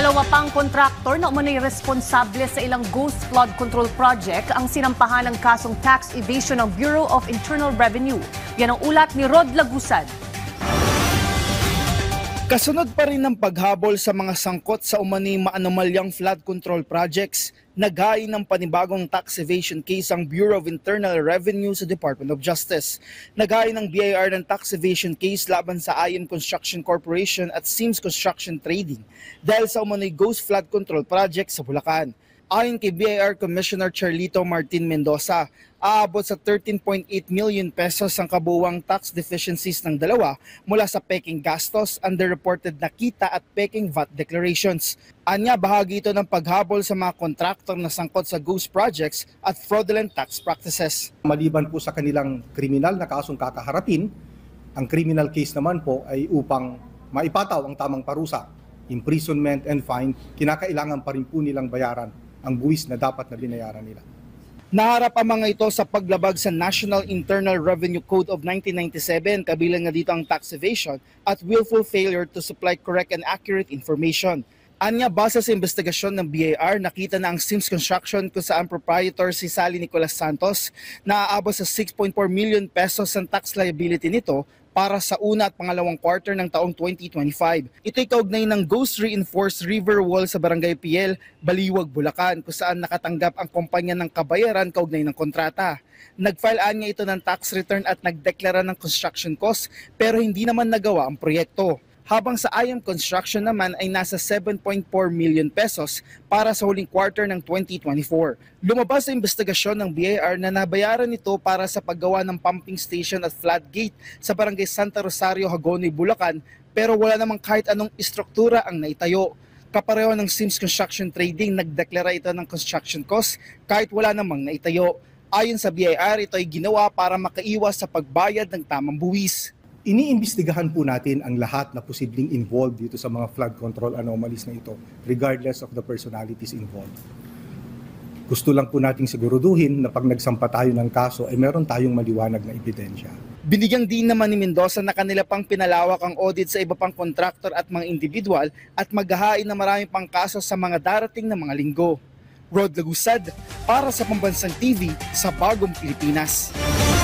Dalawa pang kontraktor na umano'y responsable sa ilang ghost flood control project ang sinampahan ng kasong tax evasion ng Bureau of Internal Revenue. Yan ang ulat ni Rod Lagusad. Kasunod pa rin ng paghabol sa mga sangkot sa umano'y maanomalyang flood control projects, naghain ng panibagong tax evasion case ang Bureau of Internal Revenue sa Department of Justice. Naghain ng BIR ng tax evasion case laban sa IM Construction Corporation at Sims Construction Trading dahil sa umano'y ghost flood control project sa Bulacan. Ayon kay BIR Commissioner Charlito Martin Mendoza, aabot sa 13.8 million pesos ang kabuuang tax deficiencies ng dalawa mula sa peking gastos, underreported na kita at peking VAT declarations. Anya, bahagi ito ng paghabol sa mga kontraktor na sangkot sa ghost projects at fraudulent tax practices. Maliban po sa kanilang kriminal na kasong kakaharapin, ang criminal case naman po ay upang maipataw ang tamang parusa, imprisonment and fine, kinakailangan pa rin po nilang bayaran ang buwis na dapat na binayaran nila. Naharap ang mga ito sa paglabag sa National Internal Revenue Code of 1997, kabilang na dito ang tax evasion at willful failure to supply correct and accurate information. Anya, base sa investigasyon ng BIR, nakita na ang Sims Construction kung saan proprietor si Sally Nicolas Santos na aabot sa 6.4 million pesos ang tax liability nito para sa una at pangalawang quarter ng taong 2025. Ito'y kaugnay ng Ghost Reinforced River Wall sa Barangay Piel, Baliwag, Bulacan, kung saan nakatanggap ang kumpanya ng kabayaran kaugnay ng kontrata. Nag-file niya ito ng tax return at nagdeklara ng construction cost pero hindi naman nagawa ang proyekto. Habang sa IM Construction naman ay nasa 7.4 million pesos para sa huling quarter ng 2024. Lumabas sa investigasyon ng BIR na nabayaran ito para sa paggawa ng pumping station at floodgate sa Barangay Santa Rosario, Hagonoy, Bulacan, pero wala namang kahit anong istruktura ang naitayo. Kapareho ng Sims Construction Trading, nagdeklara ito ng construction cost kahit wala namang naitayo. Ayon sa BIR, ito ay ginawa para makaiwas sa pagbayad ng tamang buwis. Iniimbestigahan po natin ang lahat na posibleng involved dito sa mga flood control anomalies na ito, regardless of the personalities involved. Gusto lang po nating siguruduhin na pag nagsampa tayo ng kaso ay meron tayong maliwanag na ebidensya. Binigyang din naman ni Mendoza na kanila pang pinalawak ang audit sa iba pang kontraktor at mga individual at maghahain na marami pang kaso sa mga darating na mga linggo. Rod Lagusad para sa Pambansang TV sa Bagong Pilipinas.